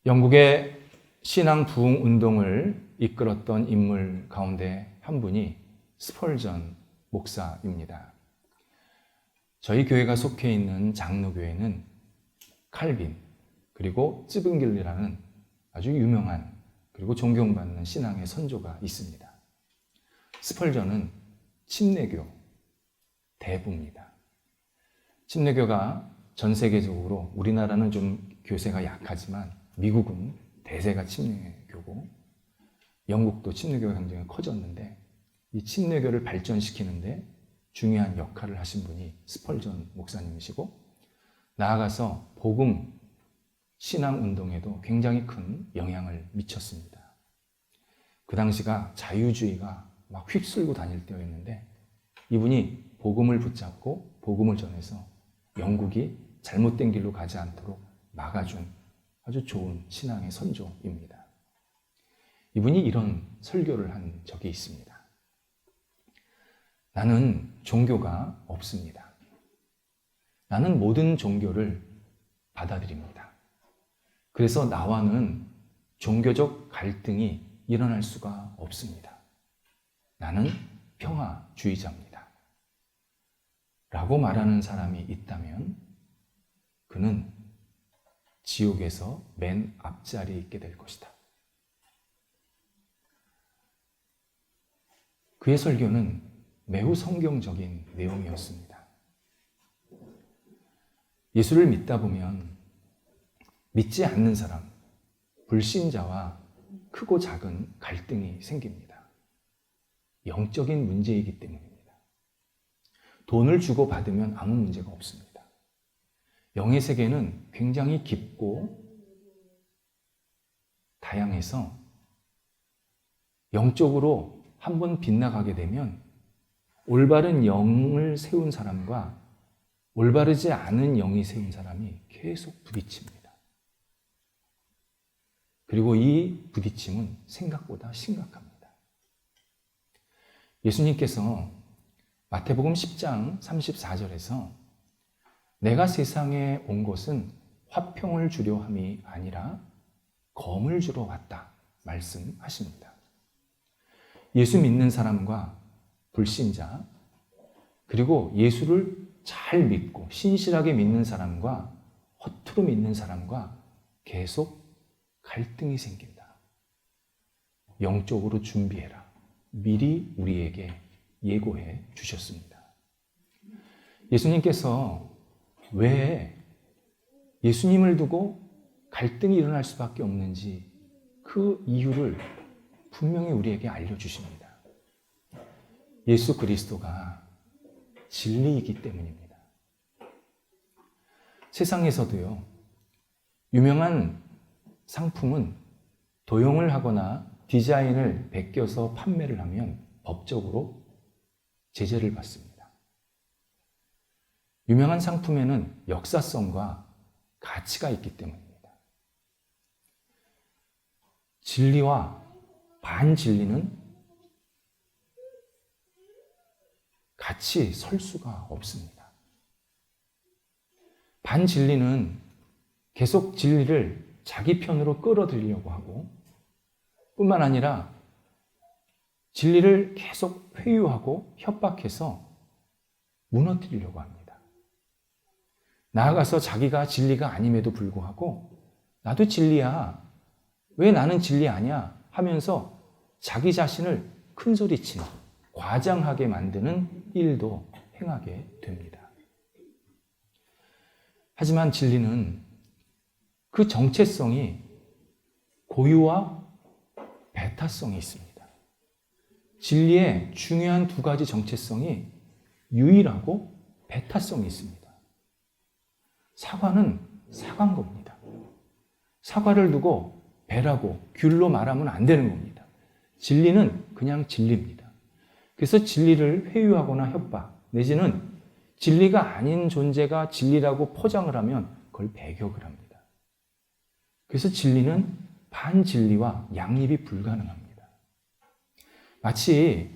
영국의 신앙 부흥 운동을 이끌었던 인물 가운데 한 분이 스펄전 목사입니다. 저희 교회가 속해 있는 장로교회는 칼빈 그리고 찌븐길이라는 아주 유명한 그리고 존경받는 신앙의 선조가 있습니다. 스펄전은 침례교 대부입니다. 침례교가 전 세계적으로 우리나라는 좀 교세가 약하지만 미국은 대세가 침례교고 영국도 침례교가 굉장히 커졌는데 이 침례교를 발전시키는데 중요한 역할을 하신 분이 스펄전 목사님이시고 나아가서 복음 신앙 운동에도 굉장히 큰 영향을 미쳤습니다. 그 당시가 자유주의가 막 휩쓸고 다닐 때였는데 이분이 복음을 붙잡고 복음을 전해서 영국이 잘못된 길로 가지 않도록 막아준 아주 좋은 신앙의 선조입니다. 이분이 이런 설교를 한 적이 있습니다. 나는 종교가 없습니다. 나는 모든 종교를 받아들입니다. 그래서 나와는 종교적 갈등이 일어날 수가 없습니다. 나는 평화주의자입니다. 라고 말하는 사람이 있다면 그는 지옥에서 맨 앞자리에 있게 될 것이다. 그의 설교는 매우 성경적인 내용이었습니다. 예수를 믿다 보면 믿지 않는 사람, 불신자와 크고 작은 갈등이 생깁니다. 영적인 문제이기 때문입니다. 돈을 주고 받으면 아무 문제가 없습니다. 영의 세계는 굉장히 깊고 다양해서 영적으로 한번 빗나가게 되면 올바른 영을 세운 사람과 올바르지 않은 영이 세운 사람이 계속 부딪힙니다. 그리고 이 부딪힘은 생각보다 심각합니다. 예수님께서 마태복음 10장 34절에서 내가 세상에 온 것은 화평을 주려 함이 아니라 검을 주러 왔다 말씀하십니다. 예수 믿는 사람과 불신자 그리고 예수를 잘 믿고 신실하게 믿는 사람과 허투루 믿는 사람과 계속 갈등이 생긴다. 영적으로 준비해라. 미리 우리에게 예고해 주셨습니다. 예수님께서 왜 예수님을 두고 갈등이 일어날 수밖에 없는지 그 이유를 분명히 우리에게 알려주십니다. 예수 그리스도가 진리이기 때문입니다. 세상에서도요, 유명한 상품은 도용을 하거나 디자인을 베껴서 판매를 하면 법적으로 제재를 받습니다. 유명한 상품에는 역사성과 가치가 있기 때문입니다. 진리와 반진리는 같이 설 수가 없습니다. 반진리는 계속 진리를 자기 편으로 끌어들이려고 하고 뿐만 아니라 진리를 계속 회유하고 협박해서 무너뜨리려고 합니다. 나아가서 자기가 진리가 아님에도 불구하고 나도 진리야. 왜 나는 진리 아니야? 하면서 자기 자신을 큰소리치는 과장하게 만드는 일도 행하게 됩니다. 하지만 진리는 그 정체성이 고유와 배타성이 있습니다. 진리의 중요한 두 가지 정체성이 유일하고 배타성이 있습니다. 사과는 사과인 겁니다. 사과를 두고 배라고 귤로 말하면 안 되는 겁니다. 진리는 그냥 진리입니다. 그래서 진리를 회유하거나 협박 내지는 진리가 아닌 존재가 진리라고 포장을 하면 그걸 배격을 합니다. 그래서 진리는 반진리와 양립이 불가능합니다. 마치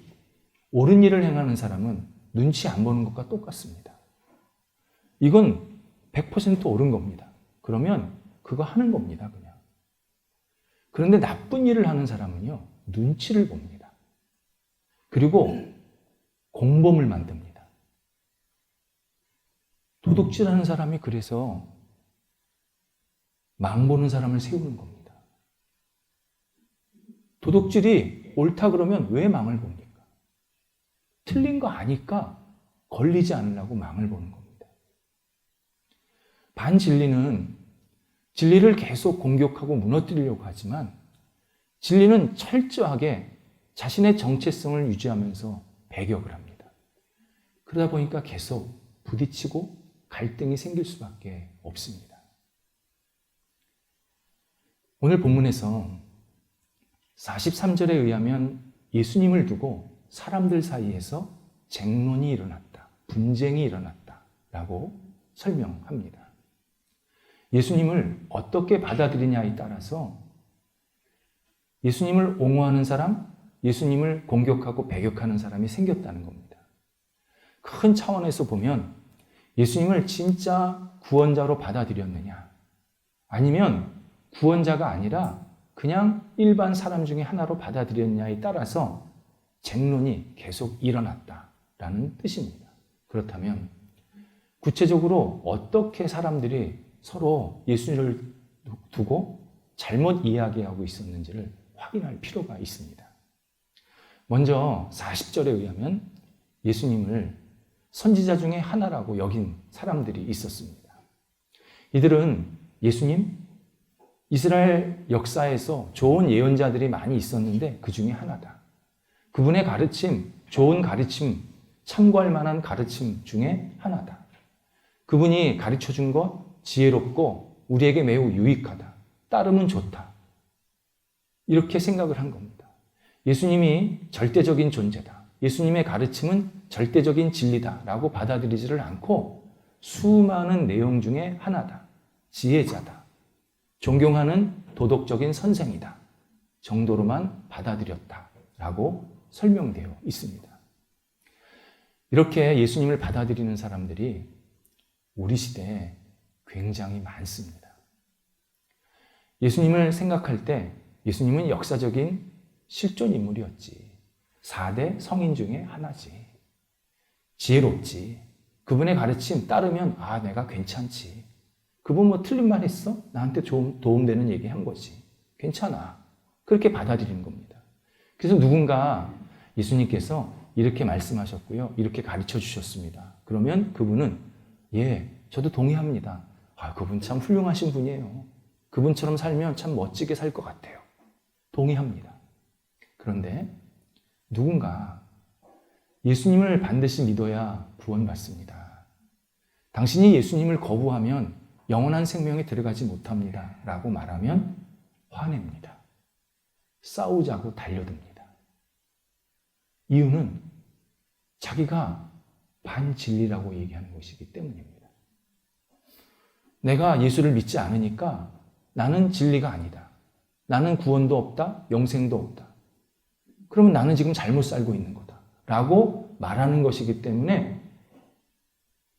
옳은 일을 행하는 사람은 눈치 안 보는 것과 똑같습니다. 이건 100% 옳은 겁니다. 그러면 그거 하는 겁니다, 그냥. 그런데 나쁜 일을 하는 사람은요, 눈치를 봅니다. 그리고 공범을 만듭니다. 도둑질하는 사람이 그래서 망보는 사람을 세우는 겁니다. 도둑질이 옳다 그러면 왜 망을 봅니까? 틀린 거 아니까 걸리지 않으려고 망을 보는 겁니다. 반진리는 진리를 계속 공격하고 무너뜨리려고 하지만 진리는 철저하게 자신의 정체성을 유지하면서 배격을 합니다. 그러다 보니까 계속 부딪히고 갈등이 생길 수밖에 없습니다. 오늘 본문에서 43절에 의하면 예수님을 두고 사람들 사이에서 쟁론이 일어났다, 분쟁이 일어났다라고 설명합니다. 예수님을 어떻게 받아들이냐에 따라서 예수님을 옹호하는 사람, 예수님을 공격하고 배격하는 사람이 생겼다는 겁니다. 큰 차원에서 보면 예수님을 진짜 구원자로 받아들였느냐, 아니면 구원자가 아니라 그냥 일반 사람 중에 하나로 받아들였냐에 따라서 쟁론이 계속 일어났다라는 뜻입니다. 그렇다면 구체적으로 어떻게 사람들이 서로 예수를 두고 잘못 이야기하고 있었는지를 확인할 필요가 있습니다. 먼저 40절에 의하면 예수님을 선지자 중에 하나라고 여긴 사람들이 있었습니다. 이들은 예수님, 이스라엘 역사에서 좋은 예언자들이 많이 있었는데 그 중에 하나다. 그분의 가르침, 좋은 가르침, 참고할 만한 가르침 중에 하나다. 그분이 가르쳐 준 것 지혜롭고 우리에게 매우 유익하다. 따르면 좋다. 이렇게 생각을 한 겁니다. 예수님이 절대적인 존재다. 예수님의 가르침은 절대적인 진리다라고 받아들이지를 않고 수많은 내용 중에 하나다. 지혜자다. 존경하는 도덕적인 선생이다. 정도로만 받아들였다라고 설명되어 있습니다. 이렇게 예수님을 받아들이는 사람들이 우리 시대에 굉장히 많습니다. 예수님을 생각할 때 예수님은 역사적인 실존 인물이었지. 4대 성인 중에 하나지. 지혜롭지. 그분의 가르침 따르면 내가 괜찮지. 그분 뭐 틀린 말 했어? 나한테 도움되는 얘기 한 거지. 괜찮아. 그렇게 받아들이는 겁니다. 그래서 누군가 예수님께서 이렇게 말씀하셨고요. 이렇게 가르쳐 주셨습니다. 그러면 그분은 저도 동의합니다. 그분 참 훌륭하신 분이에요. 그분처럼 살면 참 멋지게 살 것 같아요. 동의합니다. 그런데 누군가 예수님을 반드시 믿어야 구원받습니다. 당신이 예수님을 거부하면 영원한 생명에 들어가지 못합니다. 라고 말하면 화냅니다. 싸우자고 달려듭니다. 이유는 자기가 반진리라고 얘기하는 것이기 때문입니다. 내가 예수를 믿지 않으니까 나는 진리가 아니다. 나는 구원도 없다. 영생도 없다. 그러면 나는 지금 잘못 살고 있는 거다. 라고 말하는 것이기 때문에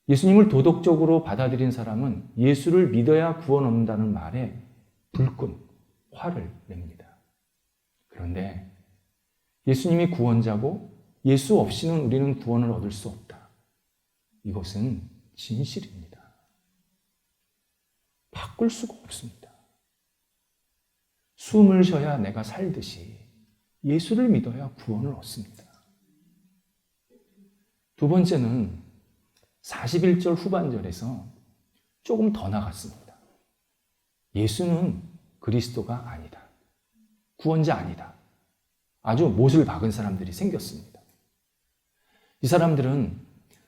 예수님을 도덕적으로 받아들인 사람은 예수를 믿어야 구원 얻는다는 말에 불끈 화를 냅니다. 그런데 예수님이 구원자고 예수 없이는 우리는 구원을 얻을 수 없다. 이것은 진실입니다. 바꿀 수가 없습니다. 숨을 쉬어야 내가 살듯이 예수를 믿어야 구원을 얻습니다. 두 번째는 41절 후반절에서 조금 더 나갔습니다. 예수는 그리스도가 아니다. 구원자 아니다. 아주 못을 박은 사람들이 생겼습니다. 이 사람들은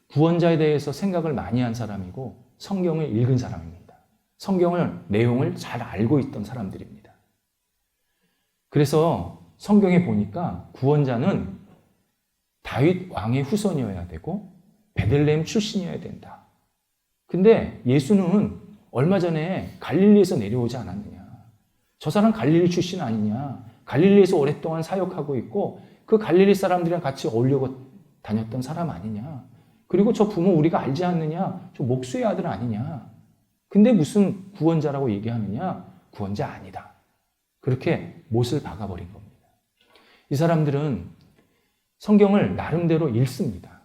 구원자에 대해서 생각을 많이 한 사람이고 성경을 읽은 사람입니다. 성경을 내용을 잘 알고 있던 사람들입니다. 그래서 성경에 보니까 구원자는 다윗 왕의 후손이어야 되고 베들레헴 출신이어야 된다. 근데 예수는 얼마 전에 갈릴리에서 내려오지 않았느냐. 저 사람 갈릴리 출신 아니냐. 갈릴리에서 오랫동안 사역하고 있고 그 갈릴리 사람들이랑 같이 어울려 다녔던 사람 아니냐. 그리고 저 부모 우리가 알지 않느냐. 저 목수의 아들 아니냐. 근데 무슨 구원자라고 얘기하느냐. 구원자 아니다. 그렇게 못을 박아버린 겁니다. 이 사람들은 성경을 나름대로 읽습니다.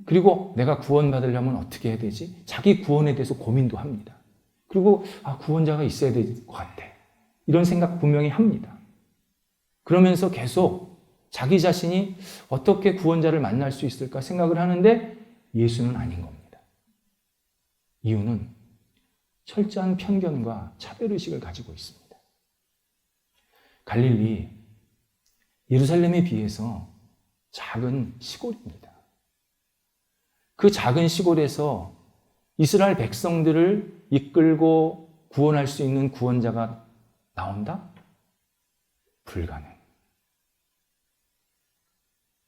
그리고 내가 구원받으려면 어떻게 해야 되지? 자기 구원에 대해서 고민도 합니다. 그리고 구원자가 있어야 될 것 같아. 이런 생각 분명히 합니다. 그러면서 계속 자기 자신이 어떻게 구원자를 만날 수 있을까 생각을 하는데 예수는 아닌 겁니다. 이유는 철저한 편견과 차별의식을 가지고 있습니다. 갈릴리, 예루살렘에 비해서 작은 시골입니다. 그 작은 시골에서 이스라엘 백성들을 이끌고 구원할 수 있는 구원자가 나온다? 불가능.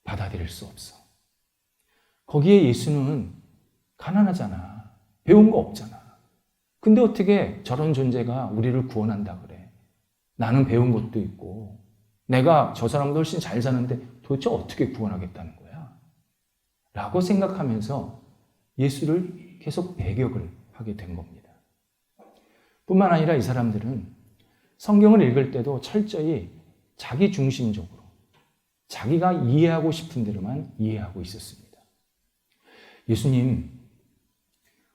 받아들일 수 없어. 거기에 예수는 가난하잖아. 배운 거 없잖아. 근데 어떻게 저런 존재가 우리를 구원한다 그래? 나는 배운 것도 있고 내가 저 사람보다 훨씬 잘 사는데 도대체 어떻게 구원하겠다는 거야? 라고 생각하면서 예수를 계속 배격을 하게 된 겁니다. 뿐만 아니라 이 사람들은 성경을 읽을 때도 철저히 자기 중심적으로 자기가 이해하고 싶은 대로만 이해하고 있었습니다. 예수님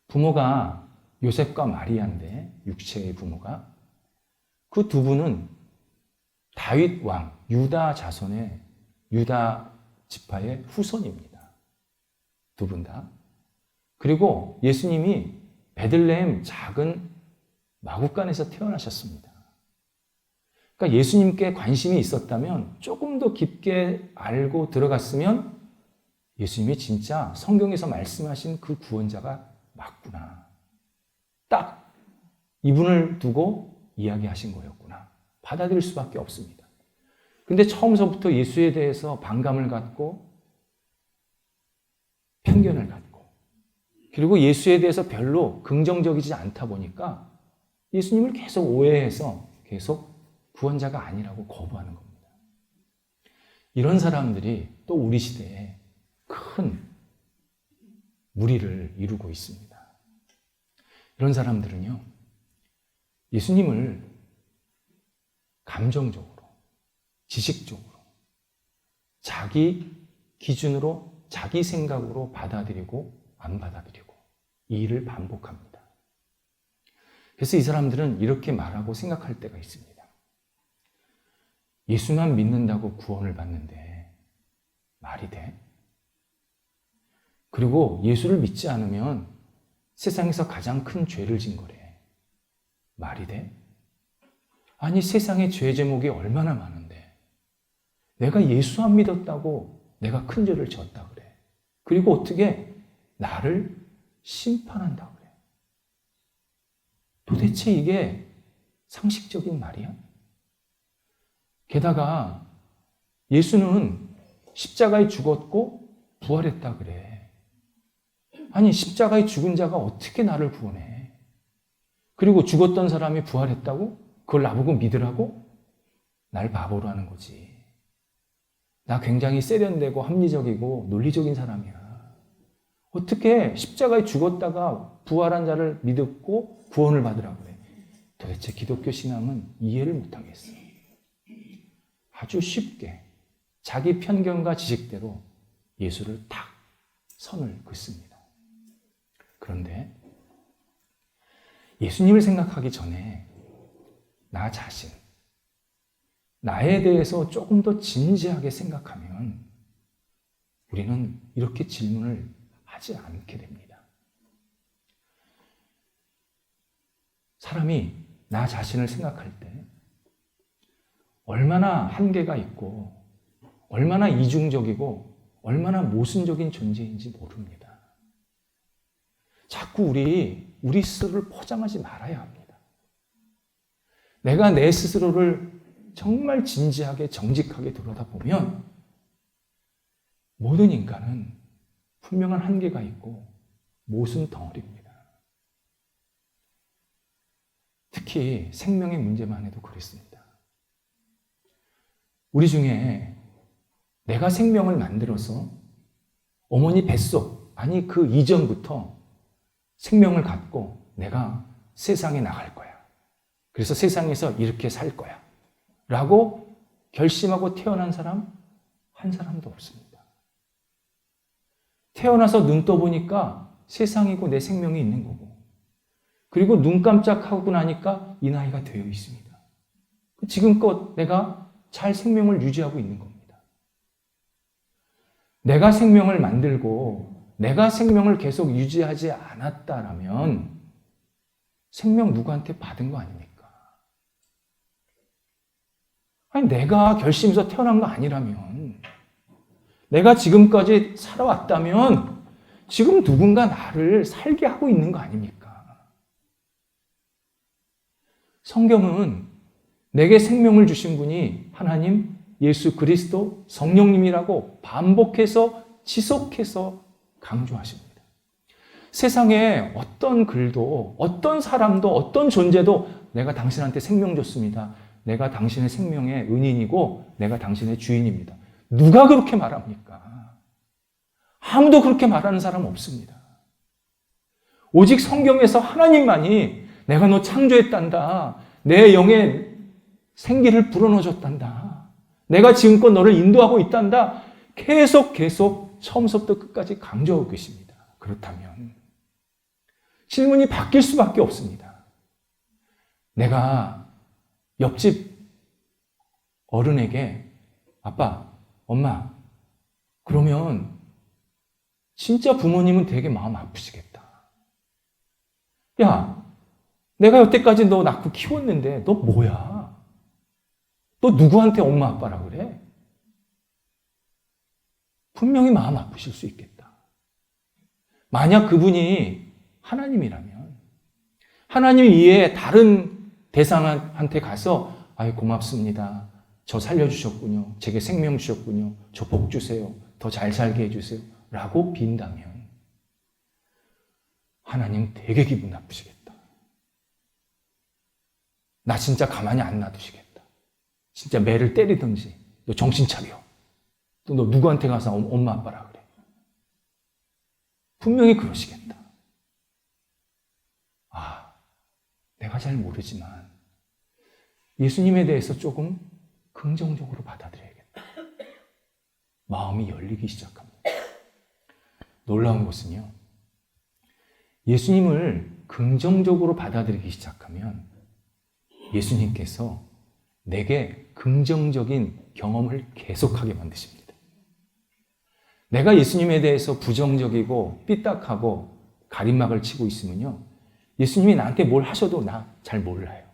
부모가 요셉과 마리아인데 육체의 부모가 그 두 분은 다윗 왕 유다 자손의 유다 지파의 후손입니다. 두 분 다. 그리고 예수님이 베들레헴 작은 마구간에서 태어나셨습니다. 그러니까 예수님께 관심이 있었다면 조금 더 깊게 알고 들어갔으면 예수님이 진짜 성경에서 말씀하신 그 구원자가 맞구나. 딱 이분을 두고 이야기하신 거였구나. 받아들일 수밖에 없습니다. 근데 처음서부터 예수에 대해서 반감을 갖고 편견을 갖고 그리고 예수에 대해서 별로 긍정적이지 않다 보니까 예수님을 계속 오해해서 계속 구원자가 아니라고 거부하는 겁니다. 이런 사람들이 또 우리 시대에 큰 무리를 이루고 있습니다. 이런 사람들은요, 예수님을 감정적으로, 지식적으로, 자기 기준으로, 자기 생각으로 받아들이고 안 받아들이고 이 일을 반복합니다. 그래서 이 사람들은 이렇게 말하고 생각할 때가 있습니다. 예수만 믿는다고 구원을 받는데 말이 돼? 그리고 예수를 믿지 않으면 세상에서 가장 큰 죄를 진 거래. 말이 돼? 아니 세상에 죄 제목이 얼마나 많은데 내가 예수 안 믿었다고 내가 큰 죄를 지었다 그래. 그리고 어떻게 나를 심판한다 그래. 도대체 이게 상식적인 말이야? 게다가 예수는 십자가에 죽었고 부활했다 그래. 아니 십자가에 죽은 자가 어떻게 나를 구원해? 그리고 죽었던 사람이 부활했다고? 그걸 나보고 믿으라고? 날 바보로 하는 거지. 나 굉장히 세련되고 합리적이고 논리적인 사람이야. 어떻게 십자가에 죽었다가 부활한 자를 믿고 구원을 받으라 그래? 도대체 기독교 신앙은 이해를 못하겠어. 아주 쉽게 자기 편견과 지식대로 예수를 탁 선을 긋습니다. 그런데 예수님을 생각하기 전에 나 자신, 나에 대해서 조금 더 진지하게 생각하면 우리는 이렇게 질문을 하지 않게 됩니다. 사람이 나 자신을 생각할 때 얼마나 한계가 있고 얼마나 이중적이고 얼마나 모순적인 존재인지 모릅니다. 자꾸 우리 스스로를 포장하지 말아야 합니다. 내가 내 스스로를 정말 진지하게 정직하게 들여다보면 모든 인간은 분명한 한계가 있고 모순 덩어리입니다. 특히 생명의 문제만 해도 그렇습니다. 우리 중에 내가 생명을 만들어서 어머니 뱃속, 아니 그 이전부터 생명을 갖고 내가 세상에 나갈 거야. 그래서 세상에서 이렇게 살 거야. 라고 결심하고 태어난 사람 한 사람도 없습니다. 태어나서 눈 떠보니까 세상이고 내 생명이 있는 거고, 그리고 눈 깜짝하고 나니까 이 나이가 되어 있습니다. 지금껏 내가 잘 생명을 유지하고 있는 겁니다. 내가 생명을 만들고 내가 생명을 계속 유지하지 않았다라면 생명 누구한테 받은 거 아닙니까? 아니, 내가 결심해서 태어난 거 아니라면, 내가 지금까지 살아왔다면 지금 누군가 나를 살게 하고 있는 거 아닙니까? 성경은 내게 생명을 주신 분이 하나님, 예수 그리스도, 성령님이라고 반복해서 지속해서 강조하십니다. 세상에 어떤 글도, 어떤 사람도, 어떤 존재도 내가 당신한테 생명 줬습니다. 내가 당신의 생명의 은인이고 내가 당신의 주인입니다. 누가 그렇게 말합니까? 아무도 그렇게 말하는 사람 없습니다. 오직 성경에서 하나님만이 내가 너 창조했단다. 내 영에 생기를 불어넣어줬단다. 내가 지금껏 너를 인도하고 있단다. 계속 처음부터 끝까지 강조하고 계십니다. 그렇다면 질문이 바뀔 수밖에 없습니다. 내가 옆집 어른에게 아빠, 엄마, 그러면 진짜 부모님은 되게 마음 아프시겠다. 야, 내가 여태까지 너 낳고 키웠는데 너 뭐야? 너 누구한테 엄마, 아빠라 그래? 분명히 마음 아프실 수 있겠다. 만약 그분이 하나님이라면 하나님 이외에 다른 대상한테 가서 아이 고맙습니다. 저 살려주셨군요. 제게 생명 주셨군요. 저 복 주세요. 더 잘 살게 해주세요. 라고 빈다면 하나님 되게 기분 나쁘시겠다. 나 진짜 가만히 안 놔두시겠다. 진짜 매를 때리든지 너 정신 차려. 또 너 누구한테 가서 엄마 아빠라 그래. 분명히 그러시겠다. 내가 잘 모르지만 예수님에 대해서 조금 긍정적으로 받아들여야겠다. 마음이 열리기 시작합니다. 놀라운 것은요, 예수님을 긍정적으로 받아들이기 시작하면 예수님께서 내게 긍정적인 경험을 계속하게 만드십니다. 내가 예수님에 대해서 부정적이고 삐딱하고 가림막을 치고 있으면요, 예수님이 나한테 뭘 하셔도 나 잘 몰라요.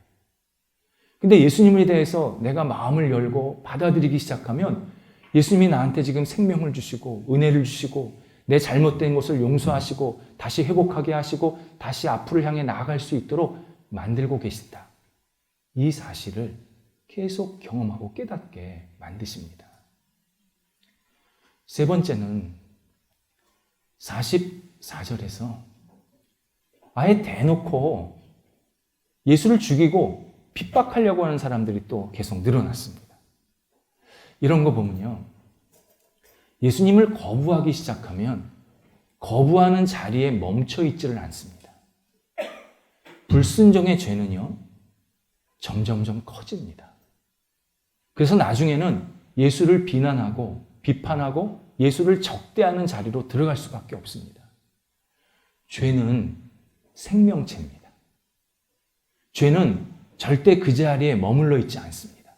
근데 예수님에 대해서 내가 마음을 열고 받아들이기 시작하면 예수님이 나한테 지금 생명을 주시고 은혜를 주시고 내 잘못된 것을 용서하시고 다시 회복하게 하시고 다시 앞으로 향해 나아갈 수 있도록 만들고 계신다. 이 사실을 계속 경험하고 깨닫게 만드십니다. 세 번째는 44절에서 아예 대놓고 예수를 죽이고 핍박하려고 하는 사람들이 또 계속 늘어났습니다. 이런 거 보면요, 예수님을 거부하기 시작하면 거부하는 자리에 멈춰 있지를 않습니다. 불순종의 죄는요, 점점점 커집니다. 그래서 나중에는 예수를 비난하고 비판하고 예수를 적대하는 자리로 들어갈 수밖에 없습니다. 죄는 생명체입니다. 죄는 절대 그 자리에 머물러 있지 않습니다.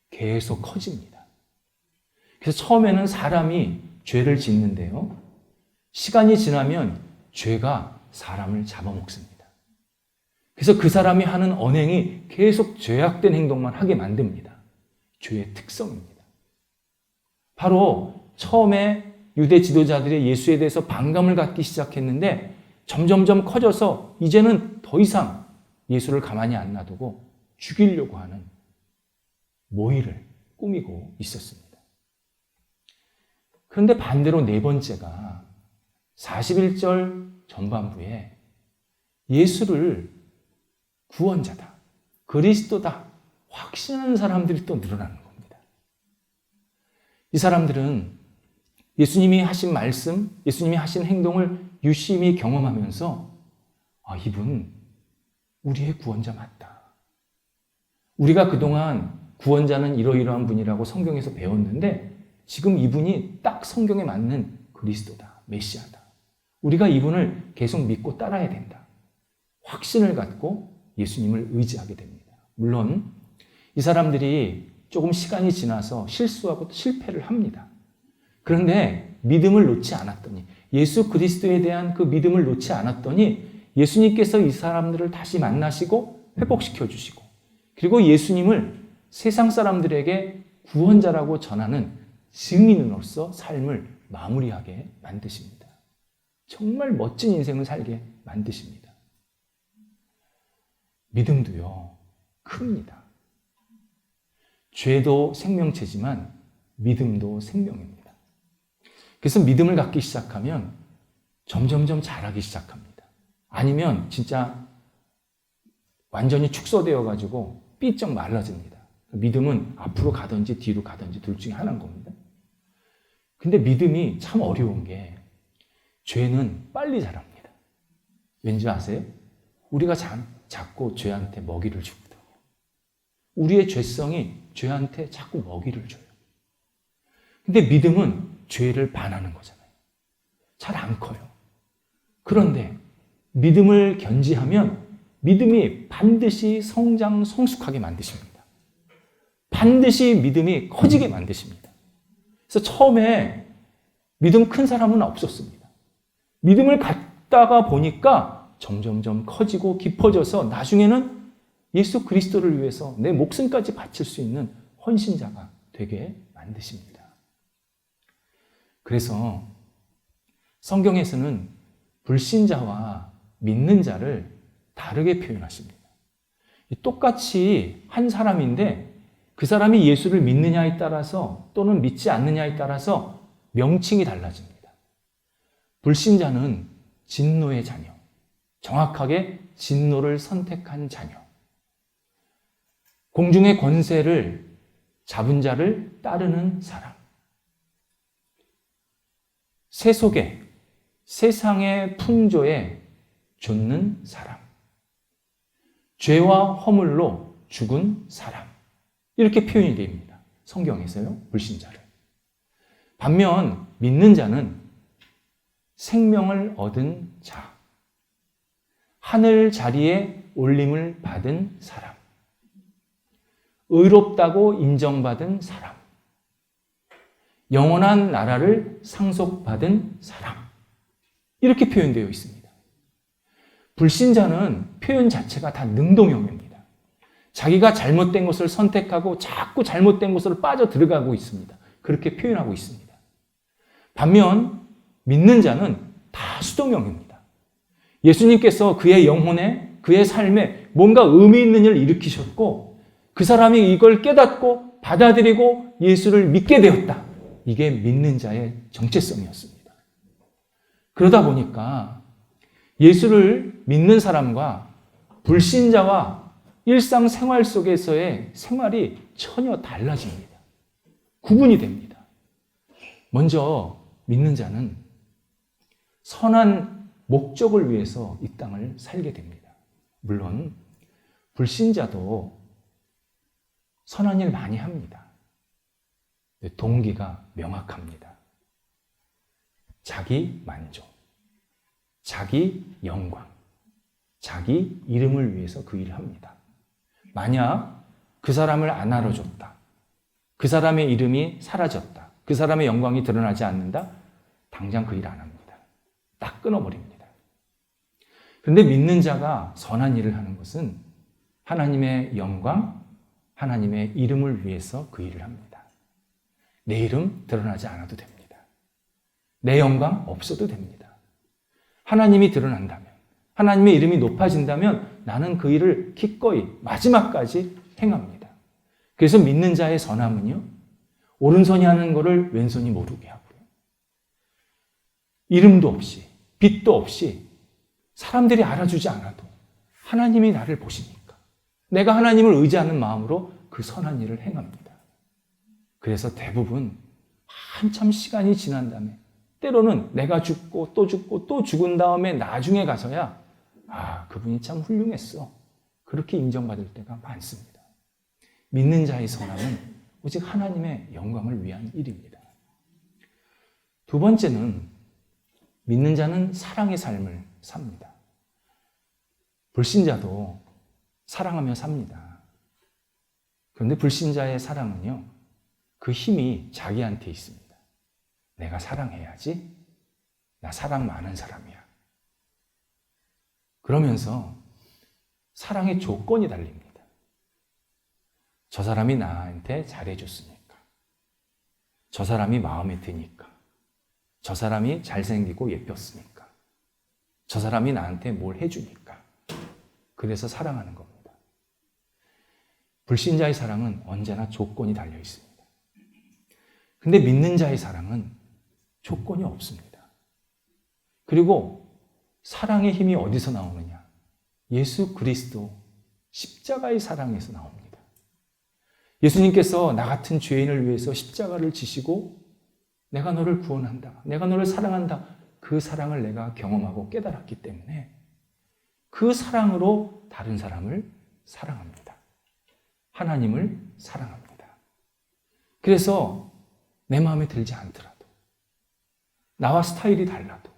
계속 커집니다. 그래서 처음에는 사람이 죄를 짓는데요, 시간이 지나면 죄가 사람을 잡아먹습니다. 그래서 그 사람이 하는 언행이 계속 죄악된 행동만 하게 만듭니다. 죄의 특성입니다. 바로 처음에 유대 지도자들이 예수에 대해서 반감을 갖기 시작했는데 점점점 커져서 이제는 더 이상 예수를 가만히 안 놔두고 죽이려고 하는 모의를 꾸미고 있었습니다. 그런데 반대로 네 번째가 41절 전반부에 예수를 구원자다, 그리스도다 확신하는 사람들이 또 늘어나는 겁니다. 이 사람들은 예수님이 하신 말씀, 예수님이 하신 행동을 유심히 경험하면서 이분 우리의 구원자 맞다. 우리가 그동안 구원자는 이러이러한 분이라고 성경에서 배웠는데 지금 이분이 딱 성경에 맞는 그리스도다, 메시아다. 우리가 이분을 계속 믿고 따라야 된다. 확신을 갖고 예수님을 의지하게 됩니다. 물론 이 사람들이 조금 시간이 지나서 실수하고 실패를 합니다. 그런데 믿음을 놓지 않았더니, 예수 그리스도에 대한 그 믿음을 놓지 않았더니 예수님께서 이 사람들을 다시 만나시고 회복시켜 주시고, 그리고 예수님을 세상 사람들에게 구원자라고 전하는 증인으로서 삶을 마무리하게 만드십니다. 정말 멋진 인생을 살게 만드십니다. 믿음도요, 큽니다. 죄도 생명체지만 믿음도 생명입니다. 그래서 믿음을 갖기 시작하면 점점점 잘하기 시작합니다. 아니면 진짜 완전히 축소되어 가지고 삐쩍 말라집니다. 믿음은 앞으로 가든지 뒤로 가든지 둘 중에 하나인 겁니다. 근데 믿음이 참 어려운 게, 죄는 빨리 자랍니다. 왠지 아세요? 우리가 자꾸 죄한테 먹이를 주거든요. 우리의 죄성이 죄한테 자꾸 먹이를 줘요. 근데 믿음은 죄를 반하는 거잖아요. 잘 안 커요. 그런데 믿음을 견지하면 믿음이 반드시 성장, 성숙하게 만드십니다. 반드시 믿음이 커지게 만드십니다. 그래서 처음에 믿음 큰 사람은 없었습니다. 믿음을 갖다가 보니까 점점점 커지고 깊어져서 나중에는 예수 그리스도를 위해서 내 목숨까지 바칠 수 있는 헌신자가 되게 만드십니다. 그래서 성경에서는 불신자와 믿는 자를 다르게 표현하십니다. 똑같이 한 사람인데 그 사람이 예수를 믿느냐에 따라서 또는 믿지 않느냐에 따라서 명칭이 달라집니다. 불신자는 진노의 자녀, 정확하게 진노를 선택한 자녀, 공중의 권세를 잡은 자를 따르는 사람, 세속에, 세상의 풍조에 좇는 사람, 죄와 허물로 죽은 사람, 이렇게 표현이 됩니다. 성경에서요, 불신자를. 반면 믿는 자는 생명을 얻은 자, 하늘 자리에 올림을 받은 사람, 의롭다고 인정받은 사람, 영원한 나라를 상속받은 사람, 이렇게 표현되어 있습니다. 불신자는 표현 자체가 다 능동형입니다. 자기가 잘못된 것을 선택하고 자꾸 잘못된 것으로 빠져 들어가고 있습니다. 그렇게 표현하고 있습니다. 반면 믿는 자는 다 수동형입니다. 예수님께서 그의 영혼에, 그의 삶에 뭔가 의미 있는 일을 일으키셨고 그 사람이 이걸 깨닫고 받아들이고 예수를 믿게 되었다. 이게 믿는 자의 정체성이었습니다. 그러다 보니까 예수를 믿는 사람과 불신자와 일상생활 속에서의 생활이 전혀 달라집니다. 구분이 됩니다. 먼저 믿는 자는 선한 목적을 위해서 이 땅을 살게 됩니다. 물론 불신자도 선한 일 많이 합니다. 동기가 명확합니다. 자기 만족, 자기 영광, 자기 이름을 위해서 그 일을 합니다. 만약 그 사람을 안 알아줬다, 그 사람의 이름이 사라졌다, 그 사람의 영광이 드러나지 않는다, 당장 그 일 안 합니다. 딱 끊어버립니다. 그런데 믿는 자가 선한 일을 하는 것은 하나님의 영광, 하나님의 이름을 위해서 그 일을 합니다. 내 이름 드러나지 않아도 됩니다. 내 영광 없어도 됩니다. 하나님이 드러난다면, 하나님의 이름이 높아진다면 나는 그 일을 기꺼이 마지막까지 행합니다. 그래서 믿는 자의 선함은요, 오른손이 하는 것을 왼손이 모르게 하고요, 이름도 없이 빛도 없이 사람들이 알아주지 않아도 하나님이 나를 보시니까 내가 하나님을 의지하는 마음으로 그 선한 일을 행합니다. 그래서 대부분 한참 시간이 지난 다음에, 때로는 내가 죽고 또 죽고 또 죽은 다음에 나중에 가서야 그분이 참 훌륭했어, 그렇게 인정받을 때가 많습니다. 믿는 자의 선함은 오직 하나님의 영광을 위한 일입니다. 두 번째는 믿는 자는 사랑의 삶을 삽니다. 불신자도 사랑하며 삽니다. 그런데 불신자의 사랑은요, 그 힘이 자기한테 있습니다. 내가 사랑해야지. 나 사랑 많은 사람이야. 그러면서 사랑의 조건이 달립니다. 저 사람이 나한테 잘해줬으니까. 저 사람이 마음에 드니까. 저 사람이 잘생기고 예뻤으니까. 저 사람이 나한테 뭘 해주니까. 그래서 사랑하는 겁니다. 불신자의 사랑은 언제나 조건이 달려 있습니다. 근데 믿는 자의 사랑은 조건이 없습니다. 그리고 사랑의 힘이 어디서 나오느냐? 예수 그리스도 십자가의 사랑에서 나옵니다. 예수님께서 나 같은 죄인을 위해서 십자가를 지시고 내가 너를 구원한다. 내가 너를 사랑한다. 그 사랑을 내가 경험하고 깨달았기 때문에 그 사랑으로 다른 사람을 사랑합니다. 하나님을 사랑합니다. 그래서 내 마음에 들지 않더라도, 나와 스타일이 달라도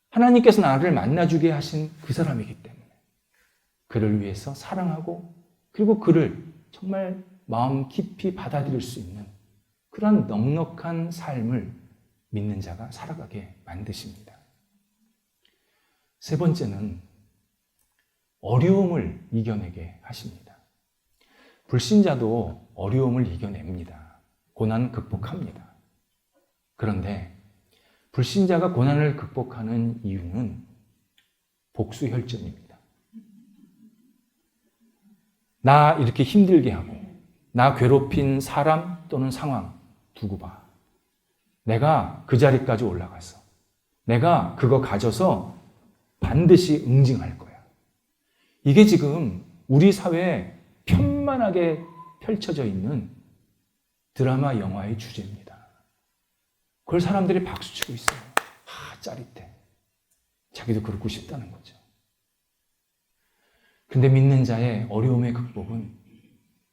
하나님께서 나를 만나주게 하신 그 사람이기 때문에 그를 위해서 사랑하고, 그리고 그를 정말 마음 깊이 받아들일 수 있는 그런 넉넉한 삶을 믿는 자가 살아가게 만드십니다. 세 번째는 어려움을 이겨내게 하십니다. 불신자도 어려움을 이겨냅니다. 고난 극복합니다. 그런데 불신자가 고난을 극복하는 이유는 복수혈전입니다. 나 이렇게 힘들게 하고, 나 괴롭힌 사람 또는 상황 두고 봐. 내가 그 자리까지 올라가서 내가 그거 가져서 반드시 응징할 거야. 이게 지금 우리 사회에 편만하게 펼쳐져 있는 드라마, 영화의 주제입니다. 그걸 사람들이 박수치고 있어요. 짜릿해. 자기도 그러고 싶다는 거죠. 근데 믿는 자의 어려움의 극복은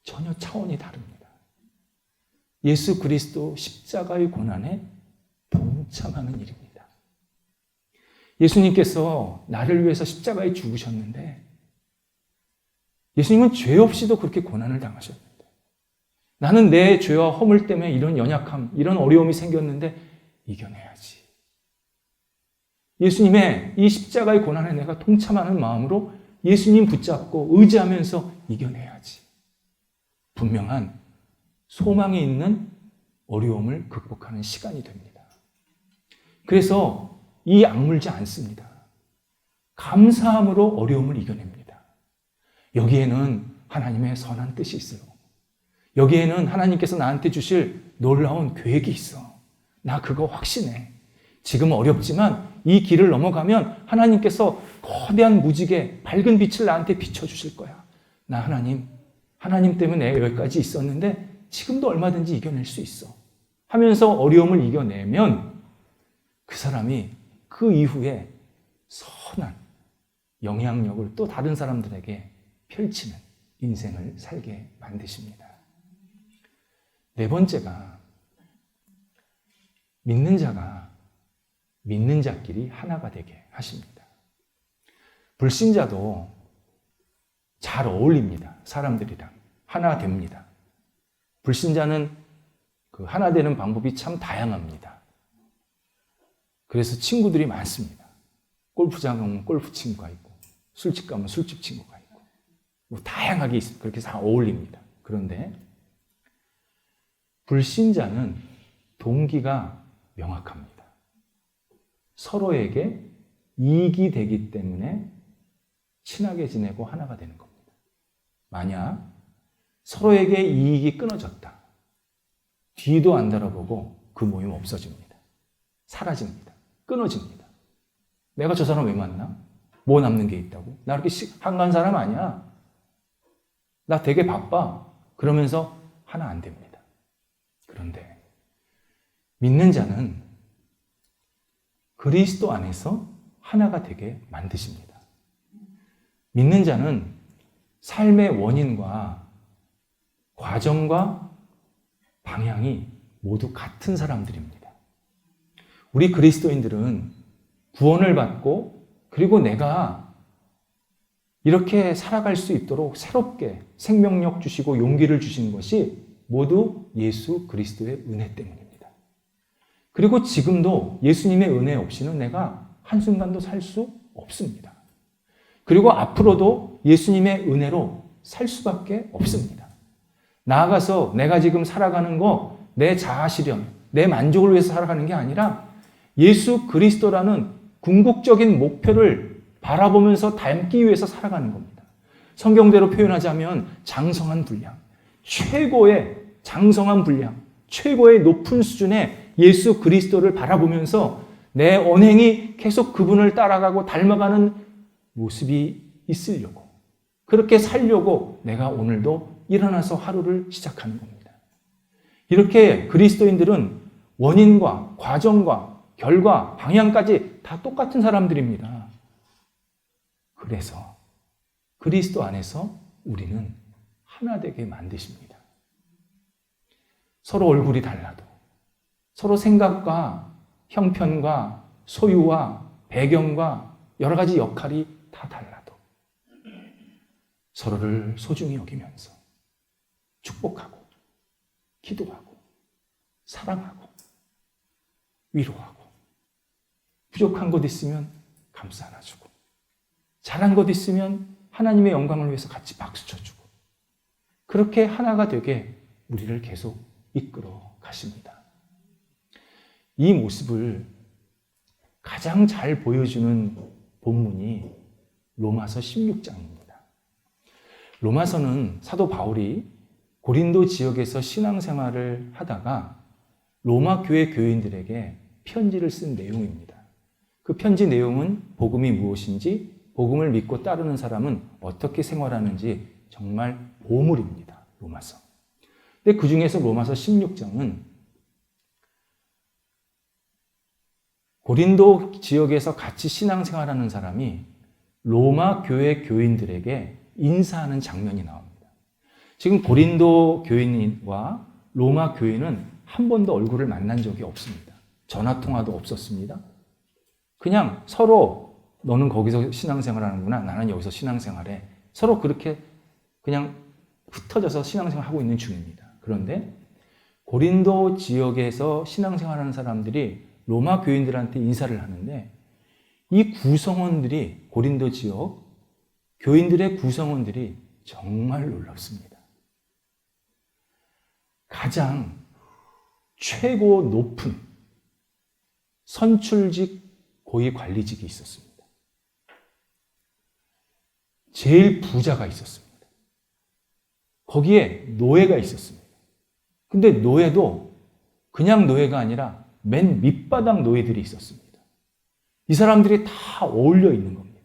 전혀 차원이 다릅니다. 예수 그리스도 십자가의 고난에 동참하는 일입니다. 예수님께서 나를 위해서 십자가에 죽으셨는데 예수님은 죄 없이도 그렇게 고난을 당하셨는데, 나는 내 죄와 허물 때문에 이런 연약함, 이런 어려움이 생겼는데 이겨내야지. 예수님의 이 십자가의 고난에 내가 동참하는 마음으로 예수님 붙잡고 의지하면서 이겨내야지. 분명한 소망이 있는 어려움을 극복하는 시간이 됩니다. 그래서 이 악물지 않습니다. 감사함으로 어려움을 이겨냅니다. 여기에는 하나님의 선한 뜻이 있어요. 여기에는 하나님께서 나한테 주실 놀라운 계획이 있어. 나 그거 확신해. 지금 어렵지만 이 길을 넘어가면 하나님께서 거대한 무지개, 밝은 빛을 나한테 비춰주실 거야. 나 하나님 때문에 여기까지 있었는데 지금도 얼마든지 이겨낼 수 있어. 하면서 어려움을 이겨내면 그 사람이 그 이후에 선한 영향력을 또 다른 사람들에게 펼치는 인생을 살게 만드십니다. 네 번째가 믿는 자가 믿는 자끼리 하나가 되게 하십니다. 불신자도 잘 어울립니다. 사람들이랑 하나 됩니다. 불신자는 그 하나 되는 방법이 참 다양합니다. 그래서 친구들이 많습니다. 골프장 가면 골프 친구가 있고, 술집 가면 술집 친구가 있고, 뭐 다양하게 있습니다. 그렇게 다 어울립니다. 그런데 불신자는 동기가 명확합니다. 서로에게 이익이 되기 때문에 친하게 지내고 하나가 되는 겁니다. 만약 서로에게 이익이 끊어졌다. 뒤도 안 돌아보고 그 모임 없어집니다. 사라집니다. 끊어집니다. 내가 저 사람 왜 만나? 뭐 남는 게 있다고? 나 그렇게 한가한 사람 아니야. 나 되게 바빠. 그러면서 하나 안 됩니다. 그런데 믿는 자는 그리스도 안에서 하나가 되게 만드십니다. 믿는 자는 삶의 원인과 과정과 방향이 모두 같은 사람들입니다. 우리 그리스도인들은 구원을 받고 그리고 내가 이렇게 살아갈 수 있도록 새롭게 생명력 주시고 용기를 주신 것이 모두 예수 그리스도의 은혜 때문입니다. 그리고 지금도 예수님의 은혜 없이는 내가 한순간도 살 수 없습니다. 그리고 앞으로도 예수님의 은혜로 살 수밖에 없습니다. 나아가서 내가 지금 살아가는 거 내 자아 실현, 내 만족을 위해서 살아가는 게 아니라 예수 그리스도라는 궁극적인 목표를 바라보면서 닮기 위해서 살아가는 겁니다. 성경대로 표현하자면 장성한 분량, 최고의 장성한 분량, 최고의 높은 수준의 예수 그리스도를 바라보면서 내 언행이 계속 그분을 따라가고 닮아가는 모습이 있으려고, 그렇게 살려고 내가 오늘도 일어나서 하루를 시작하는 겁니다. 이렇게 그리스도인들은 원인과 과정과 결과, 방향까지 다 똑같은 사람들입니다. 그래서 그리스도 안에서 우리는 하나 되게 만드십니다. 서로 얼굴이 달라도, 서로 생각과 형편과 소유와 배경과 여러 가지 역할이 다 달라도 서로를 소중히 여기면서 축복하고 기도하고 사랑하고 위로하고 부족한 것 있으면 감싸 안아주고 잘한 것 있으면 하나님의 영광을 위해서 같이 박수 쳐주고 그렇게 하나가 되게 우리를 계속 이끌어 가십니다. 이 모습을 가장 잘 보여주는 본문이 로마서 16장입니다. 로마서는 사도 바울이 고린도 지역에서 신앙생활을 하다가 로마 교회 교인들에게 편지를 쓴 내용입니다. 그 편지 내용은 복음이 무엇인지, 복음을 믿고 따르는 사람은 어떻게 생활하는지 정말 보물입니다. 로마서. 근데 그 중에서 로마서 16장은 고린도 지역에서 같이 신앙생활하는 사람이 로마 교회 교인들에게 인사하는 장면이 나옵니다. 지금 고린도 교인과 로마 교인은 한 번도 얼굴을 만난 적이 없습니다. 전화통화도 없었습니다. 그냥 서로 너는 거기서 신앙생활하는구나, 나는 여기서 신앙생활해. 서로 그렇게 그냥 흩어져서 신앙생활하고 있는 중입니다. 그런데 고린도 지역에서 신앙생활하는 사람들이 로마 교인들한테 인사를 하는데 이 구성원들이, 고린도 지역 교인들의 구성원들이 정말 놀랍습니다. 가장 최고 높은 선출직 고위 관리직이 있었습니다. 제일 부자가 있었습니다. 거기에 노예가 있었습니다. 근데 노예도 그냥 노예가 아니라 맨 밑바닥 노예들이 있었습니다. 이 사람들이 다 어울려 있는 겁니다.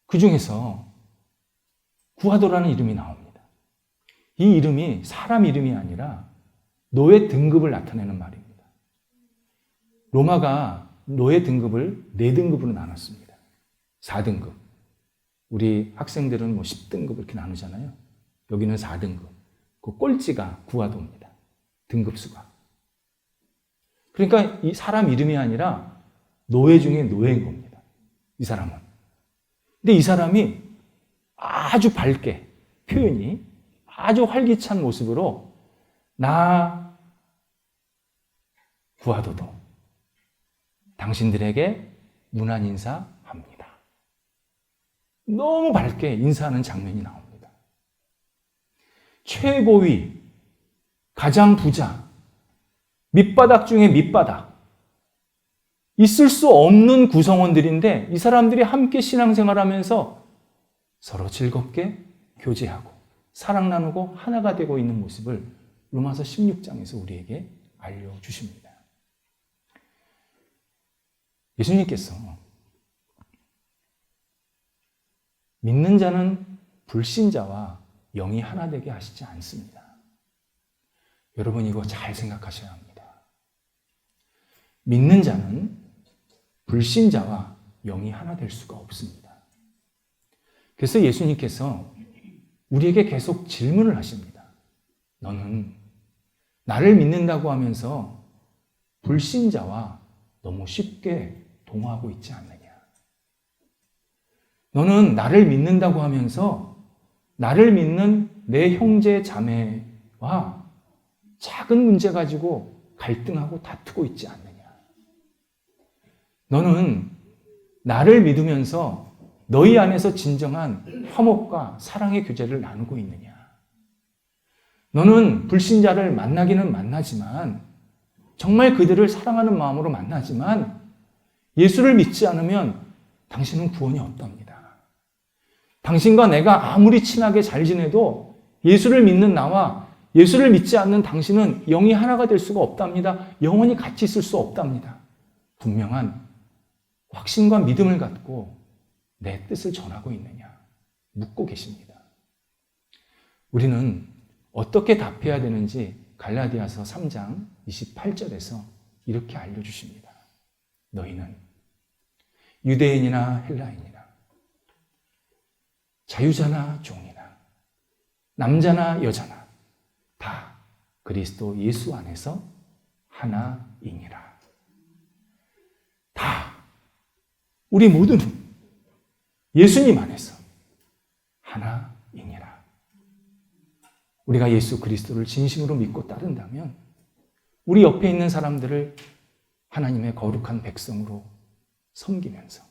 그 중에서 구하도라는 이름이 나옵니다. 이 이름이 사람 이름이 아니라 노예 등급을 나타내는 말입니다. 로마가 노예 등급을 4등급으로 나눴습니다. 4등급. 우리 학생들은 10등급 이렇게 나누잖아요. 여기는 4등급. 그 꼴찌가 구하도입니다. 등급수가. 그러니까 이 사람 이름이 아니라 노예 중에 노예인 겁니다. 이 사람은. 근데 이 사람이 아주 밝게 표현이 아주 활기찬 모습으로 나 구하도도 당신들에게 문안 인사합니다. 너무 밝게 인사하는 장면이 나옵니다. 최고위, 가장 부자, 밑바닥 중에 밑바닥, 있을 수 없는 구성원들인데 이 사람들이 함께 신앙생활하면서 서로 즐겁게 교제하고 사랑 나누고 하나가 되고 있는 모습을 로마서 16장에서 우리에게 알려주십니다. 예수님께서 믿는 자는 불신자와 영이 하나 되게 하시지 않습니다. 여러분 이거 잘 생각하셔야 합니다. 믿는 자는 불신자와 영이 하나 될 수가 없습니다. 그래서 예수님께서 우리에게 계속 질문을 하십니다. 너는 나를 믿는다고 하면서 불신자와 너무 쉽게 동화하고 있지 않느냐? 너는 나를 믿는다고 하면서 나를 믿는 내 형제 자매와 작은 문제 가지고 갈등하고 다투고 있지 않느냐? 너는 나를 믿으면서 너희 안에서 진정한 화목과 사랑의 교제를 나누고 있느냐? 너는 불신자를 만나기는 만나지만 정말 그들을 사랑하는 마음으로 만나지만 예수를 믿지 않으면 당신은 구원이 없답니다. 당신과 내가 아무리 친하게 잘 지내도 예수를 믿는 나와 예수를 믿지 않는 당신은 영이 하나가 될 수가 없답니다. 영원히 같이 있을 수 없답니다. 분명한 확신과 믿음을 갖고 내 뜻을 전하고 있느냐 묻고 계십니다. 우리는 어떻게 답해야 되는지 갈라디아서 3장 28절에서 이렇게 알려주십니다. 너희는 유대인이나 헬라인이나 자유자나 종이나 남자나 여자나 다 그리스도 예수 안에서 하나이니라. 다 우리 모두는 예수님 안에서 하나이니라. 우리가 예수 그리스도를 진심으로 믿고 따른다면 우리 옆에 있는 사람들을 하나님의 거룩한 백성으로 섬기면서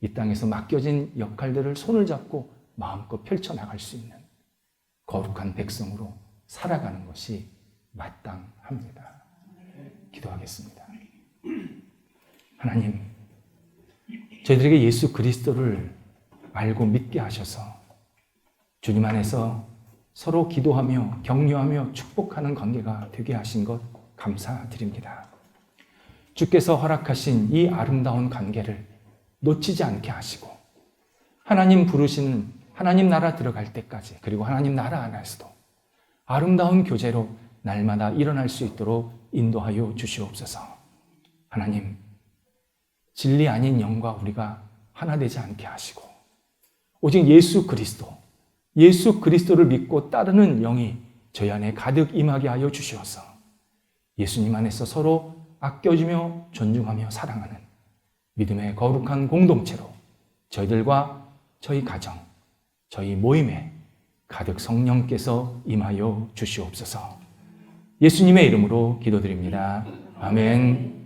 이 땅에서 맡겨진 역할들을 손을 잡고 마음껏 펼쳐나갈 수 있는 거룩한 백성으로 살아가는 것이 마땅합니다. 기도하겠습니다. 하나님, 저희들에게 예수 그리스도를 알고 믿게 하셔서 주님 안에서 서로 기도하며 격려하며 축복하는 관계가 되게 하신 것 감사드립니다. 주께서 허락하신 이 아름다운 관계를 놓치지 않게 하시고 하나님 부르시는 하나님 나라 들어갈 때까지 그리고 하나님 나라 안에서도 아름다운 교제로 날마다 일어날 수 있도록 인도하여 주시옵소서. 하나님, 진리 아닌 영과 우리가 하나 되지 않게 하시고 오직 예수 그리스도를 믿고 따르는 영이 저희 안에 가득 임하게 하여 주시어서 예수님 안에서 서로 아껴주며 존중하며 사랑하는 믿음의 거룩한 공동체로 저희들과 저희 가정, 저희 모임에 가득 성령께서 임하여 주시옵소서. 예수님의 이름으로 기도드립니다. 아멘.